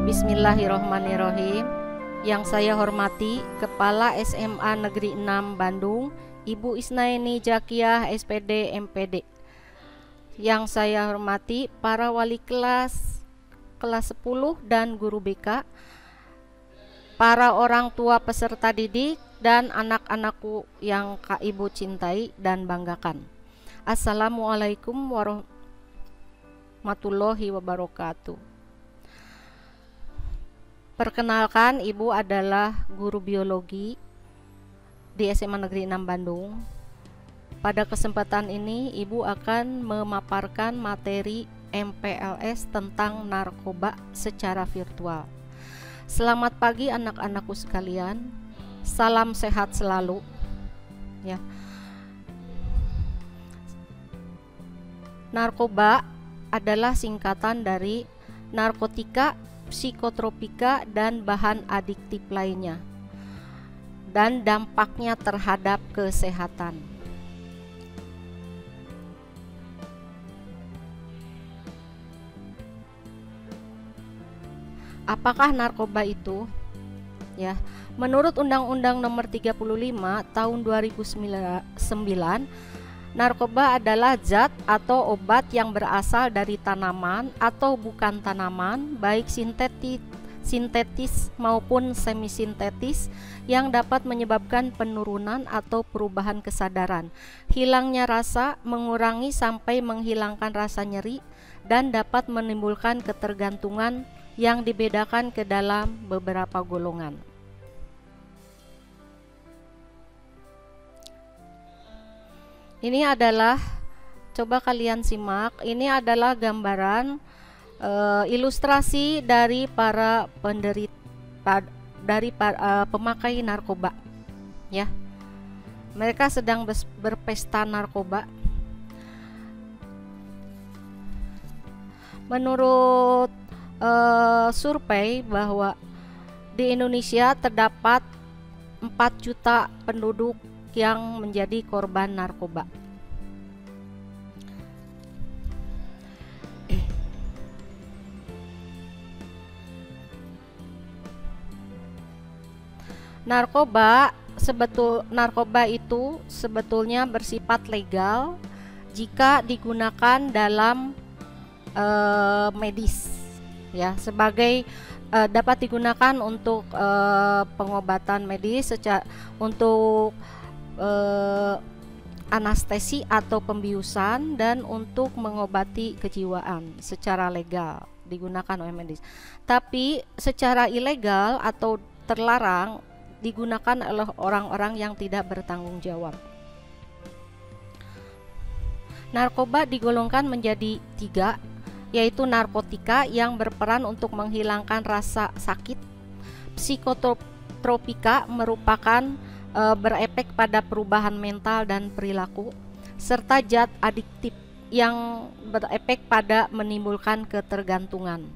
Bismillahirrohmanirrohim. Yang saya hormati Kepala SMA Negeri 6 Bandung, Ibu Isnaini Jakiyah SPD MPD. Yang saya hormati para wali kelas 10 dan guru BK, para orang tua peserta didik, dan anak-anakku yang Kak Ibu cintai dan banggakan. Assalamualaikum warahmatullahi wabarakatuh. Perkenalkan, Ibu adalah guru biologi di SMA Negeri 6 Bandung. Pada kesempatan ini, Ibu akan memaparkan materi MPLS tentang narkoba secara virtual. Selamat pagi anak-anakku sekalian. Salam sehat selalu. Ya. Narkoba adalah singkatan dari narkotika, psikotropika, dan bahan adiktif lainnya, dan dampaknya terhadap kesehatan. Apakah narkoba itu? Ya, menurut Undang-Undang Nomor 35 Tahun 2009, narkoba adalah zat atau obat yang berasal dari tanaman atau bukan tanaman, baik sintetis maupun semisintetis, yang dapat menyebabkan penurunan atau perubahan kesadaran, hilangnya rasa, mengurangi sampai menghilangkan rasa nyeri, dan dapat menimbulkan ketergantungan yang dibedakan ke dalam beberapa golongan. Ini adalah, coba kalian simak, ini adalah gambaran ilustrasi dari para pemakai narkoba. Ya, mereka sedang berpesta narkoba. Menurut survei bahwa di Indonesia terdapat 4 juta penduduk yang menjadi korban narkoba. Narkoba itu sebetulnya bersifat legal jika digunakan dalam medis, ya, sebagai dapat digunakan untuk pengobatan medis, untuk anestesi atau pembiusan, dan untuk mengobati kejiwaan secara legal digunakan oleh medis. Tapi secara ilegal atau terlarang digunakan oleh orang-orang yang tidak bertanggung jawab. Narkoba digolongkan menjadi 3, yaitu narkotika yang berperan untuk menghilangkan rasa sakit, psikotropika merupakan berefek pada perubahan mental dan perilaku, serta zat adiktif yang berefek pada menimbulkan ketergantungan.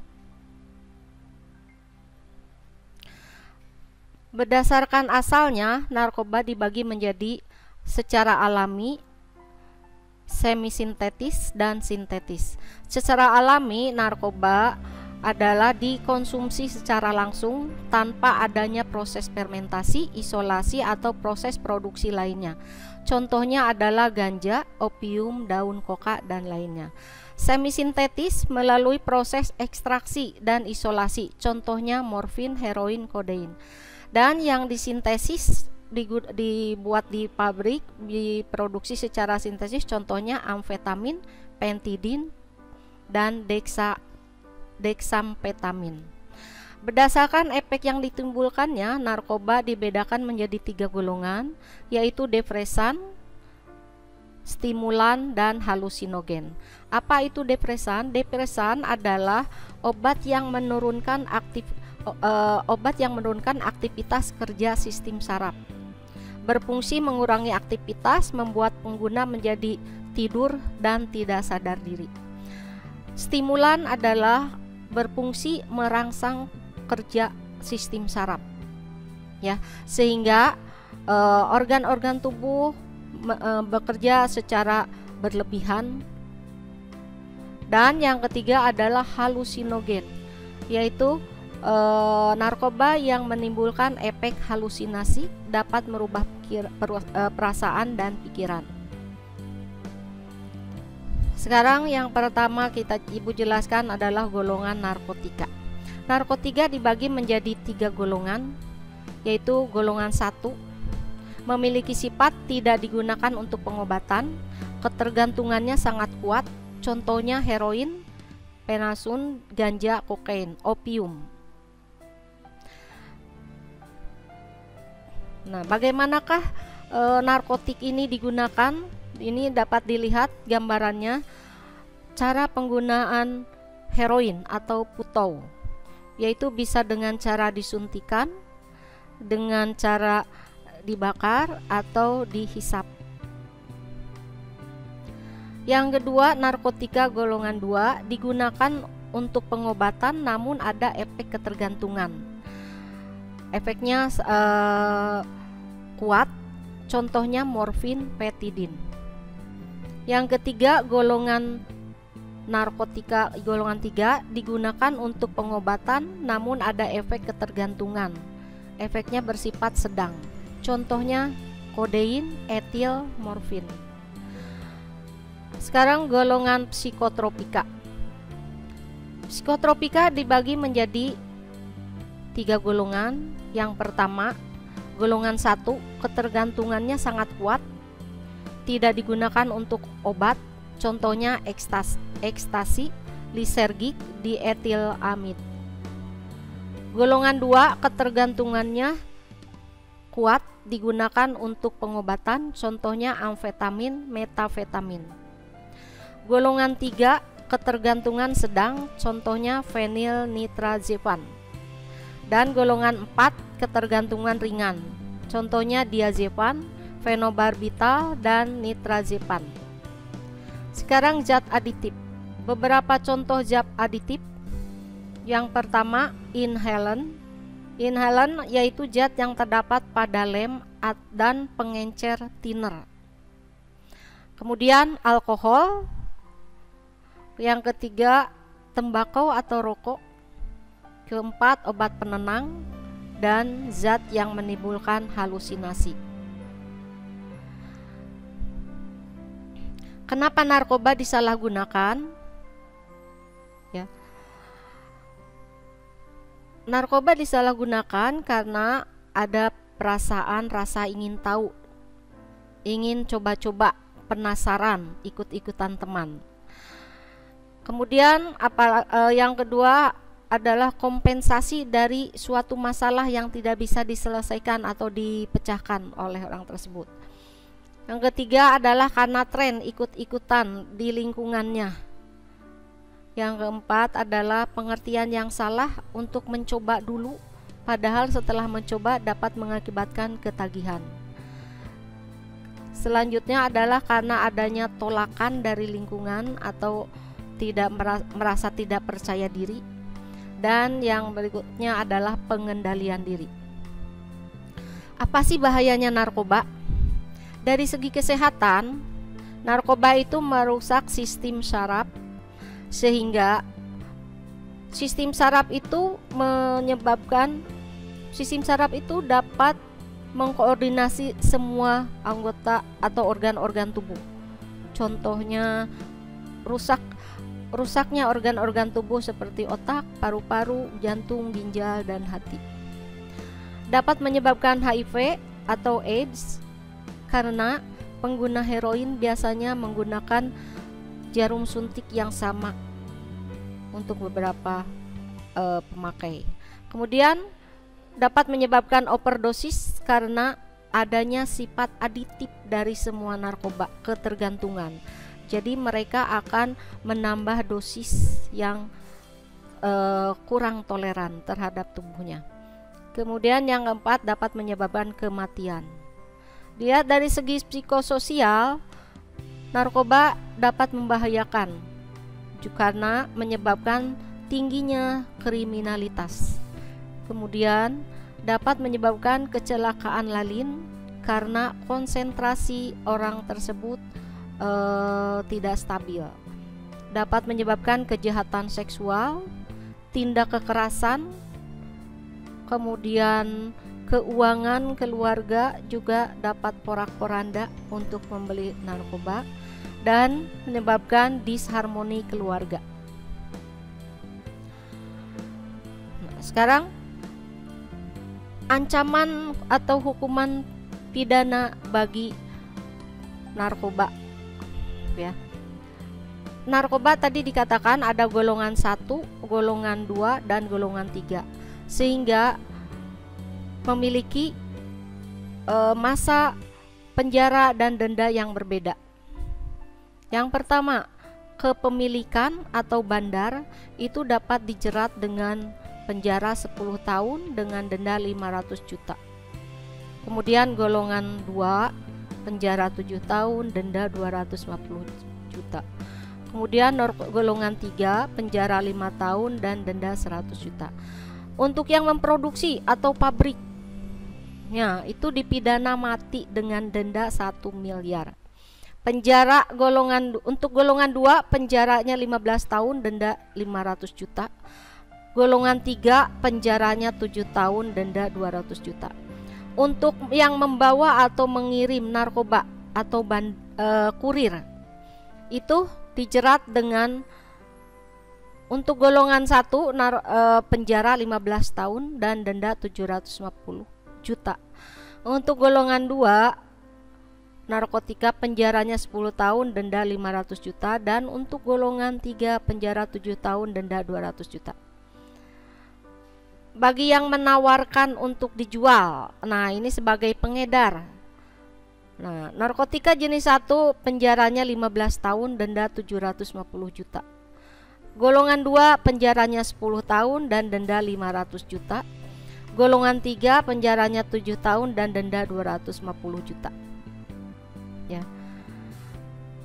Berdasarkan asalnya, narkoba dibagi menjadi secara alami, semisintetis, dan sintetis. Secara alami, narkoba adalah dikonsumsi secara langsung tanpa adanya proses fermentasi, isolasi, atau proses produksi lainnya. Contohnya adalah ganja, opium, daun koka, dan lainnya. Semisintetis melalui proses ekstraksi dan isolasi, contohnya morfin, heroin, kodein. Dan yang disintesis dibuat di pabrik, diproduksi secara sintesis, contohnya amfetamin, pentidin, dan deksamfetamin. Berdasarkan efek yang ditimbulkannya, narkoba dibedakan menjadi 3 golongan, yaitu depresan, stimulan, dan halusinogen. Apa itu depresan? Depresan adalah obat yang menurunkan aktivitas kerja sistem saraf, berfungsi mengurangi aktivitas, membuat pengguna menjadi tidur dan tidak sadar diri. Stimulan adalah berfungsi merangsang kerja sistem saraf, ya, sehingga organ-organ tubuh bekerja secara berlebihan. Dan yang ketiga adalah halusinogen, yaitu narkoba yang menimbulkan efek halusinasi dapat merubah perasaan dan pikiran. Sekarang yang pertama Ibu jelaskan adalah golongan narkotika. Narkotika dibagi menjadi 3 golongan, yaitu golongan 1, memiliki sifat tidak digunakan untuk pengobatan, ketergantungannya sangat kuat, contohnya heroin, penasun, ganja, kokain, opium. Nah, bagaimanakah narkotik ini digunakan? Ini dapat dilihat gambarannya, cara penggunaan heroin atau putau, yaitu bisa dengan cara disuntikan, dengan cara dibakar atau dihisap. Yang kedua, narkotika golongan 2 digunakan untuk pengobatan namun ada efek ketergantungan. Efeknya kuat, contohnya morfin, petidin. Yang ketiga, golongan narkotika golongan 3 digunakan untuk pengobatan namun ada efek ketergantungan. Efeknya bersifat sedang, contohnya kodein, etil, morfin. Sekarang golongan psikotropika. Psikotropika dibagi menjadi 3 golongan. Yang pertama, golongan 1, ketergantungannya sangat kuat, tidak digunakan untuk obat, contohnya ekstasi, lisergik, dietilamid. Golongan 2, ketergantungannya kuat, digunakan untuk pengobatan, contohnya amfetamin, metafetamin. Golongan 3, ketergantungan sedang, contohnya fenilnitrazepam. Dan golongan 4, ketergantungan ringan, contohnya diazepam, fenobarbital, dan nitrazepam. Sekarang zat aditif. Beberapa contoh zat aditif. Yang pertama, inhalan. Inhalan yaitu zat yang terdapat pada lem dan pengencer thinner. Kemudian alkohol. Yang ketiga, tembakau atau rokok. Keempat, obat penenang dan zat yang menimbulkan halusinasi. Kenapa narkoba disalahgunakan? Ya. Narkoba disalahgunakan karena ada perasaan rasa ingin tahu, ingin coba-coba, penasaran, ikut-ikutan teman. Kemudian yang kedua adalah kompensasi dari suatu masalah yang tidak bisa diselesaikan atau dipecahkan oleh orang tersebut. Yang ketiga adalah karena tren ikut-ikutan di lingkungannya. Yang keempat adalah pengertian yang salah untuk mencoba dulu, padahal setelah mencoba dapat mengakibatkan ketagihan. Selanjutnya adalah karena adanya tolakan dari lingkungan atau merasa tidak percaya diri. Dan yang berikutnya adalah pengendalian diri. Apa sih bahayanya narkoba? Dari segi kesehatan, narkoba itu merusak sistem saraf, sehingga sistem saraf itu dapat mengkoordinasi semua anggota atau organ-organ tubuh. Contohnya rusaknya organ-organ tubuh seperti otak, paru-paru, jantung, ginjal, dan hati. Dapat menyebabkan HIV atau AIDS karena pengguna heroin biasanya menggunakan jarum suntik yang sama untuk beberapa pemakai. Kemudian dapat menyebabkan overdosis karena adanya sifat aditif dari semua narkoba, ketergantungan. Jadi mereka akan menambah dosis yang kurang toleran terhadap tubuhnya. Kemudian yang keempat, dapat menyebabkan kematian. Dilihat dari segi psikososial, narkoba dapat membahayakan karena menyebabkan tingginya kriminalitas. Kemudian dapat menyebabkan kecelakaan lalin karena konsentrasi orang tersebut tidak stabil. Dapat menyebabkan kejahatan seksual, tindak kekerasan, kemudian keuangan keluarga juga dapat porak-poranda untuk membeli narkoba dan menyebabkan disharmoni keluarga. Nah, sekarang ancaman atau hukuman pidana bagi narkoba, ya. Narkoba tadi dikatakan ada golongan 1, golongan 2, dan golongan 3, sehingga memiliki masa penjara dan denda yang berbeda. Yang pertama, kepemilikan atau bandar itu dapat dijerat dengan penjara 10 tahun dengan denda 500 juta. Kemudian golongan 2, penjara 7 tahun, denda 250 juta. Kemudian golongan 3, penjara 5 tahun dan denda 100 juta. Untuk yang memproduksi atau pabrik, ya, itu dipidana mati dengan denda 1 miliar. Penjara untuk golongan 2 penjaranya 15 tahun, denda 500 juta. Golongan 3 penjaranya 7 tahun, denda 200 juta. Untuk yang membawa atau mengirim narkoba atau kurir, itu dijerat dengan, untuk golongan 1 penjara 15 tahun dan denda 750 juta. Untuk golongan 2 narkotika penjaranya 10 tahun, denda 500 juta, dan untuk golongan 3 penjara 7 tahun, denda 200 juta. Bagi yang menawarkan untuk dijual, nah ini sebagai pengedar. Nah, narkotika jenis 1 penjaranya 15 tahun, denda 750 juta. Golongan 2 penjaranya 10 tahun dan denda 500 juta. Golongan 3 penjaranya 7 tahun dan denda 250 juta. Ya.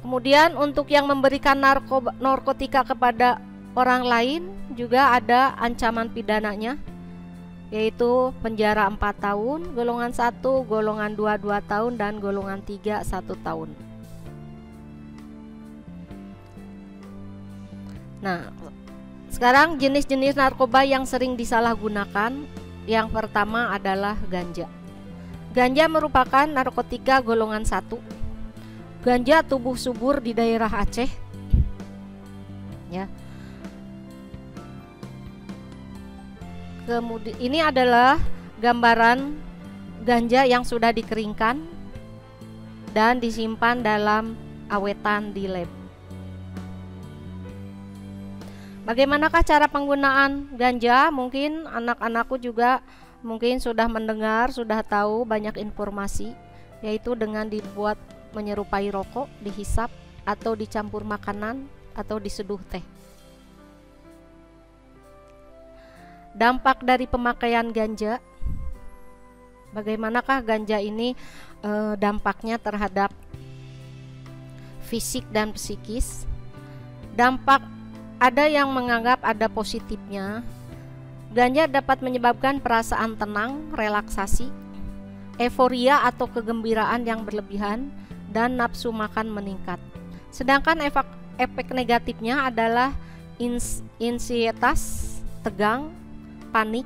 Kemudian untuk yang memberikan narkotika kepada orang lain juga ada ancaman pidananya, yaitu penjara 4 tahun, golongan 1, golongan 2 2 tahun, dan golongan 3 1 tahun. Nah, sekarang jenis-jenis narkoba yang sering disalahgunakan. Yang pertama adalah ganja. Ganja merupakan narkotika golongan 1. Ganja tumbuh subur di daerah Aceh, ya. Kemudian ini adalah gambaran ganja yang sudah dikeringkan dan disimpan dalam awetan di lab. Bagaimanakah cara penggunaan ganja? Mungkin anak-anakku juga mungkin sudah mendengar, sudah tahu banyak informasi, yaitu dengan dibuat menyerupai rokok, dihisap, atau dicampur makanan, atau diseduh teh. Dampak dari pemakaian ganja, bagaimanakah ganja ini dampaknya terhadap fisik dan psikis? Dampak, ada yang menganggap ada positifnya. Ganja dapat menyebabkan perasaan tenang, relaksasi, euforia atau kegembiraan yang berlebihan, dan nafsu makan meningkat. Sedangkan efek negatifnya adalah ansietas, tegang, panik,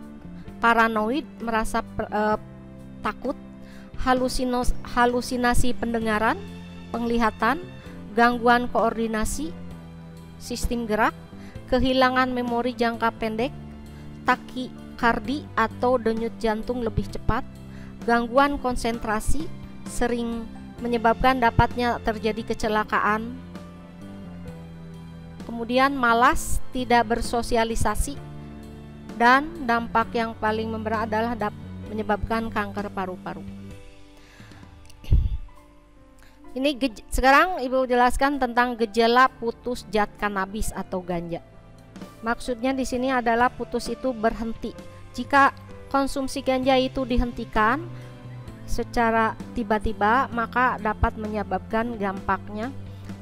paranoid, merasa takut, halusinasi pendengaran, penglihatan, gangguan koordinasi, sistem gerak, kehilangan memori jangka pendek, takikardi atau denyut jantung lebih cepat, gangguan konsentrasi, sering menyebabkan dapatnya terjadi kecelakaan. Kemudian malas, tidak bersosialisasi, dan dampak yang paling memberat adalah menyebabkan kanker paru-paru. Ini sekarang Ibu jelaskan tentang gejala putus zat kanabis atau ganja. Maksudnya di sini adalah putus itu berhenti. Jika konsumsi ganja itu dihentikan secara tiba-tiba, maka dapat menyebabkan dampaknya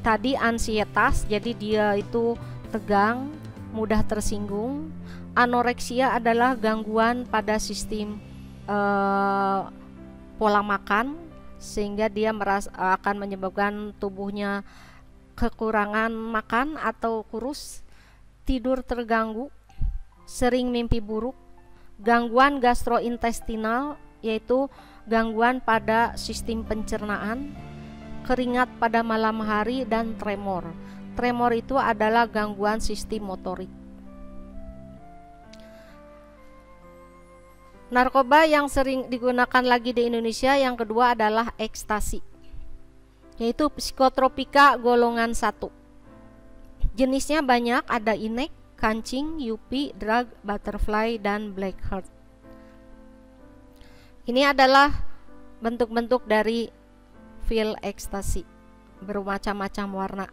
tadi ansietas, jadi dia itu tegang, mudah tersinggung. Anoreksia adalah gangguan pada sistem pola makan, sehingga dia akan menyebabkan tubuhnya kekurangan makan atau kurus, tidur terganggu, sering mimpi buruk, gangguan gastrointestinal yaitu gangguan pada sistem pencernaan, keringat pada malam hari, dan tremor. Tremor itu adalah gangguan sistem motorik. Narkoba yang sering digunakan lagi di Indonesia yang kedua adalah ekstasi, yaitu psikotropika golongan 1. Jenisnya banyak, ada inek, kancing, yupi, drug, butterfly, dan black heart. Ini adalah bentuk-bentuk dari pil ekstasi, bermacam-macam warna.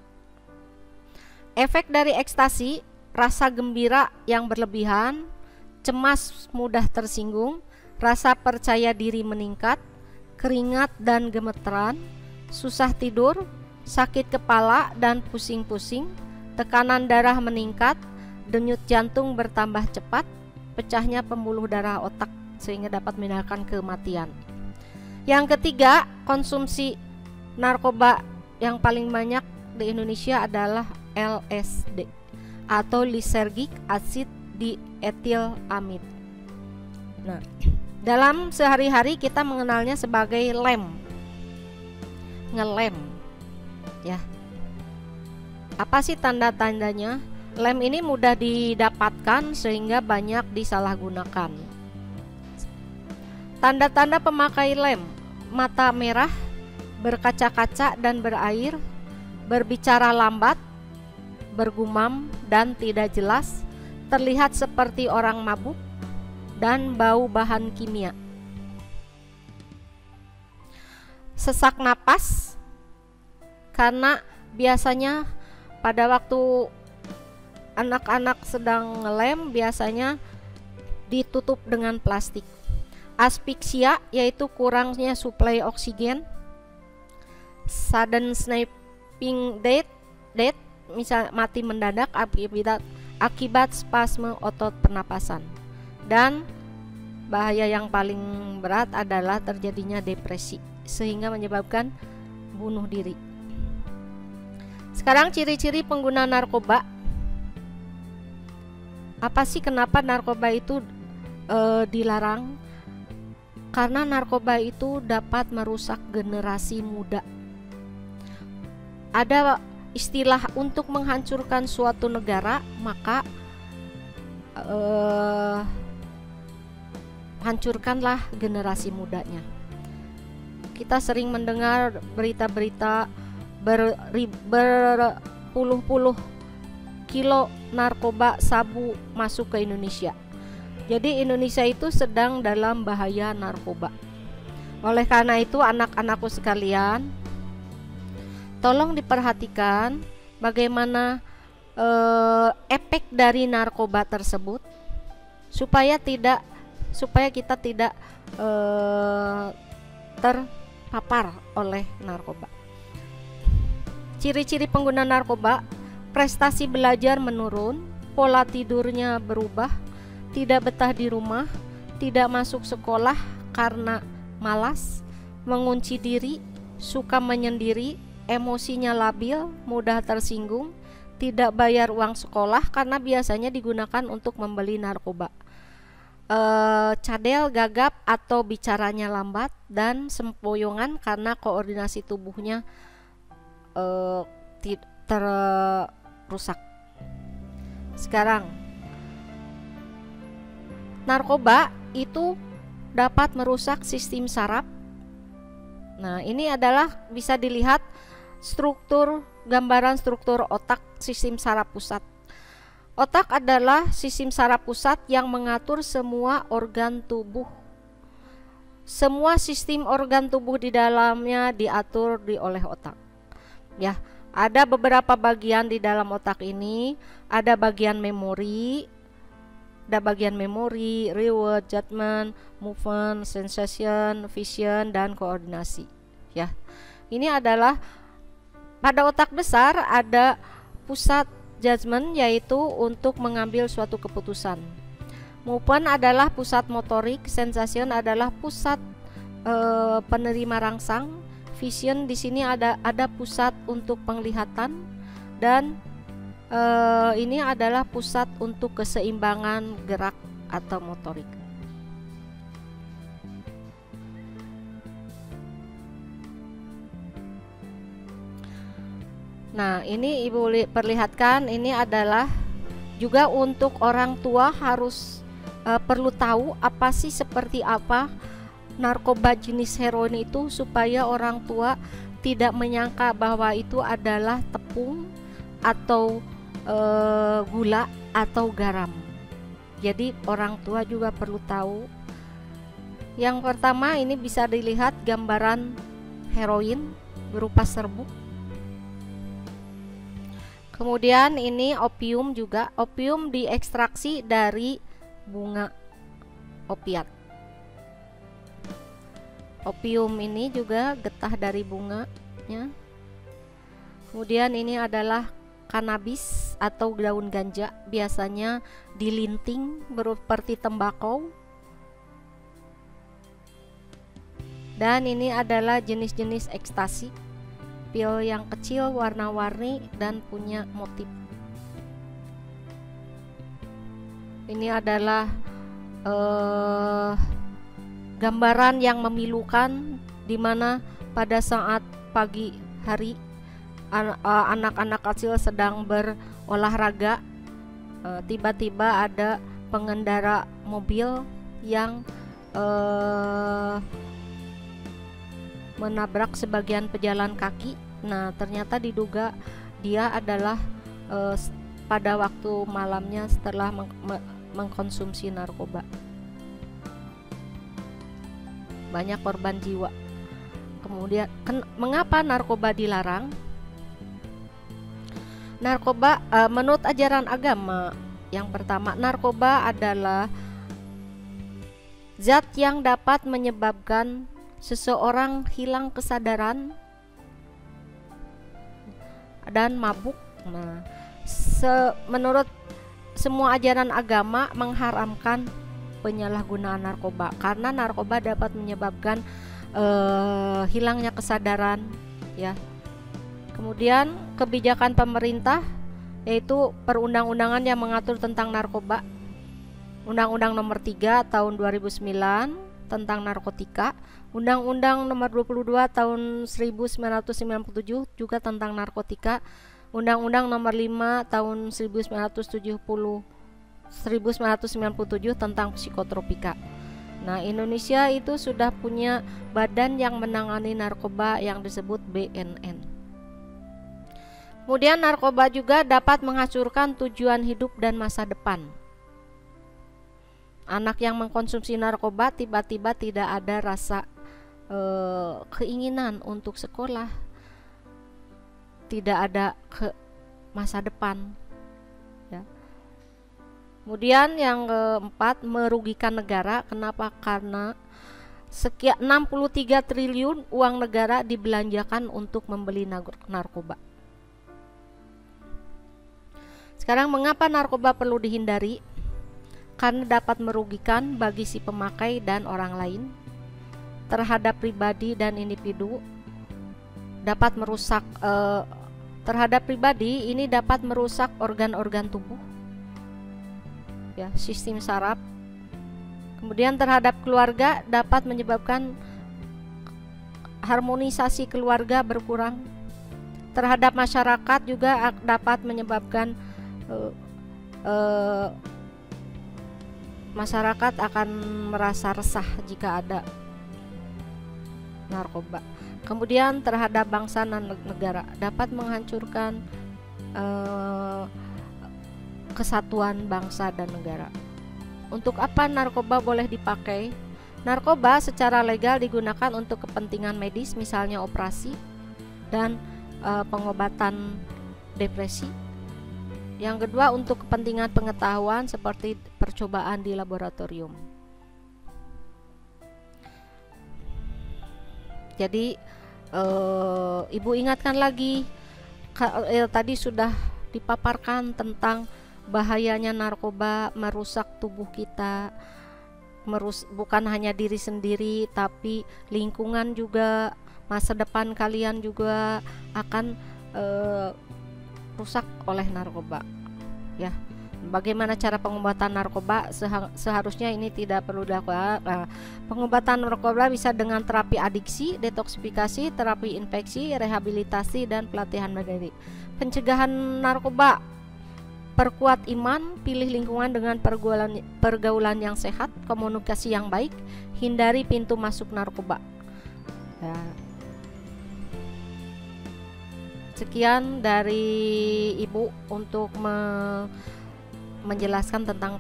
Efek dari ekstasi, rasa gembira yang berlebihan, cemas mudah tersinggung, rasa percaya diri meningkat, keringat dan gemeteran, susah tidur, sakit kepala dan pusing-pusing, tekanan darah meningkat, denyut jantung bertambah cepat, pecahnya pembuluh darah otak sehingga dapat menyebabkan kematian. Yang ketiga, konsumsi narkoba yang paling banyak di Indonesia adalah LSD atau lysergic acid diethylamide. Nah, dalam sehari-hari kita mengenalnya sebagai lem, ngelem, ya. Apa sih tanda-tandanya? Lem ini mudah didapatkan sehingga banyak disalahgunakan. Tanda-tanda pemakai lem: mata merah, berkaca-kaca dan berair, berbicara lambat, bergumam dan tidak jelas, terlihat seperti orang mabuk, dan bau bahan kimia. Sesak napas, karena biasanya pada waktu anak-anak sedang ngelem biasanya ditutup dengan plastik. Aspiksia, yaitu kurangnya suplai oksigen. Sudden snapping death, misal mati mendadak akibat spasme otot pernapasan. Dan bahaya yang paling berat adalah terjadinya depresi sehingga menyebabkan bunuh diri. Sekarang ciri-ciri pengguna narkoba. Apa sih kenapa narkoba itu dilarang? Karena narkoba itu dapat merusak generasi muda. Ada istilah untuk menghancurkan suatu negara, maka hancurkanlah generasi mudanya. Kita sering mendengar berita-berita berpuluh-puluh kilo narkoba sabu masuk ke Indonesia. Jadi Indonesia itu sedang dalam bahaya narkoba. Oleh karena itu anak-anakku sekalian, tolong diperhatikan bagaimana efek dari narkoba tersebut supaya kita tidak terpapar oleh narkoba. Ciri-ciri pengguna narkoba: prestasi belajar menurun, pola tidurnya berubah, tidak betah di rumah, tidak masuk sekolah karena malas, mengunci diri, suka menyendiri, emosinya labil, mudah tersinggung, tidak bayar uang sekolah karena biasanya digunakan untuk membeli narkoba, cadel, gagap atau bicaranya lambat, dan sempoyongan karena koordinasi tubuhnya terrusak. Sekarang, narkoba itu dapat merusak sistem saraf. Nah, ini adalah bisa dilihat gambaran struktur otak sistem saraf pusat. Otak adalah sistem saraf pusat yang mengatur semua organ tubuh. Semua sistem organ tubuh di dalamnya diatur oleh otak. Ya, ada beberapa bagian di dalam otak ini, ada bagian memori, reward, judgment, movement, sensation, vision, dan koordinasi. Ya, ini adalah pada otak besar ada pusat judgment, yaitu untuk mengambil suatu keputusan. Movement adalah pusat motorik, sensation adalah pusat penerima rangsang, vision di sini ada pusat untuk penglihatan, dan ini adalah pusat untuk keseimbangan gerak atau motorik. Nah, ini Ibu perlihatkan, ini adalah juga untuk orang tua harus perlu tahu apa sih, seperti apa narkoba jenis heroin itu, supaya orang tua tidak menyangka bahwa itu adalah tepung atau gula atau garam. Jadi orang tua juga perlu tahu. Yang pertama, ini bisa dilihat gambaran heroin berupa serbuk. Kemudian ini opium juga. Opium diekstraksi dari bunga opiat. Opium ini juga getah dari bunganya. Kemudian ini adalah kanabis atau daun ganja, biasanya dilinting seperti tembakau. Dan ini adalah jenis-jenis ekstasi, pil yang kecil, warna-warni, dan punya motif. Ini adalah gambaran yang memilukan, di mana pada saat pagi hari anak-anak kecil sedang berolahraga, tiba-tiba ada pengendara mobil yang menabrak sebagian pejalan kaki. Nah, ternyata diduga dia adalah pada waktu malamnya setelah mengkonsumsi narkoba. Banyak korban jiwa. Kemudian mengapa narkoba dilarang? Narkoba menurut ajaran agama, yang pertama, narkoba adalah zat yang dapat menyebabkan seseorang hilang kesadaran dan mabuk. Nah, menurut semua ajaran agama mengharamkan penyalahgunaan narkoba, karena narkoba dapat menyebabkan hilangnya kesadaran, ya. Kemudian kebijakan pemerintah, yaitu perundang-undangan yang mengatur tentang narkoba, Undang-Undang Nomor 3 Tahun 2009 tentang narkotika, Undang-Undang Nomor 22 Tahun 1997 juga tentang narkotika, Undang-Undang Nomor 5 Tahun 1997 tentang psikotropika. Nah, Indonesia itu sudah punya badan yang menangani narkoba yang disebut BNN. Kemudian narkoba juga dapat menghancurkan tujuan hidup dan masa depan. Anak yang mengkonsumsi narkoba tiba-tiba tidak ada rasa keinginan untuk sekolah, tidak ada masa depan, ya. Kemudian yang keempat, merugikan negara. Kenapa? Karena sekian 63 triliun uang negara dibelanjakan untuk membeli narkoba. Sekarang, mengapa narkoba perlu dihindari? Karena dapat merugikan bagi si pemakai dan orang lain, terhadap pribadi dan individu, dapat merusak terhadap pribadi ini dapat merusak organ-organ tubuh, ya, sistem saraf. Kemudian terhadap keluarga dapat menyebabkan harmonisasi keluarga berkurang. Terhadap masyarakat juga dapat menyebabkan masyarakat akan merasa resah jika ada narkoba. Kemudian terhadap bangsa dan negara dapat menghancurkan kesatuan bangsa dan negara. Untuk apa narkoba boleh dipakai? Narkoba secara legal digunakan untuk kepentingan medis, misalnya operasi dan pengobatan depresi. Yang kedua, untuk kepentingan pengetahuan seperti percobaan di laboratorium. Jadi Ibu ingatkan lagi, tadi sudah dipaparkan tentang bahayanya narkoba merusak tubuh kita, bukan hanya diri sendiri tapi lingkungan juga, masa depan kalian juga akan rusak oleh narkoba, ya. Bagaimana cara pengobatan narkoba? Seharusnya ini tidak perlu dilakukan. Pengobatan narkoba bisa dengan terapi adiksi, detoksifikasi, terapi infeksi, rehabilitasi, dan pelatihan mandiri. Pencegahan narkoba. Perkuat iman, pilih lingkungan dengan pergaulan yang sehat, komunikasi yang baik, hindari pintu masuk narkoba. Ya. Sekian dari Ibu untuk menjelaskan tentang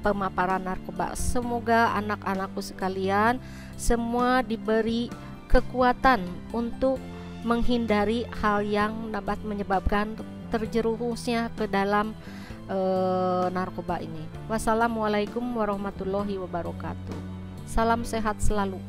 pemaparan narkoba. Semoga anak-anakku sekalian semua diberi kekuatan untuk menghindari hal yang dapat menyebabkan terjerumusnya ke dalam narkoba ini. Wassalamualaikum warahmatullahi wabarakatuh. Salam sehat selalu.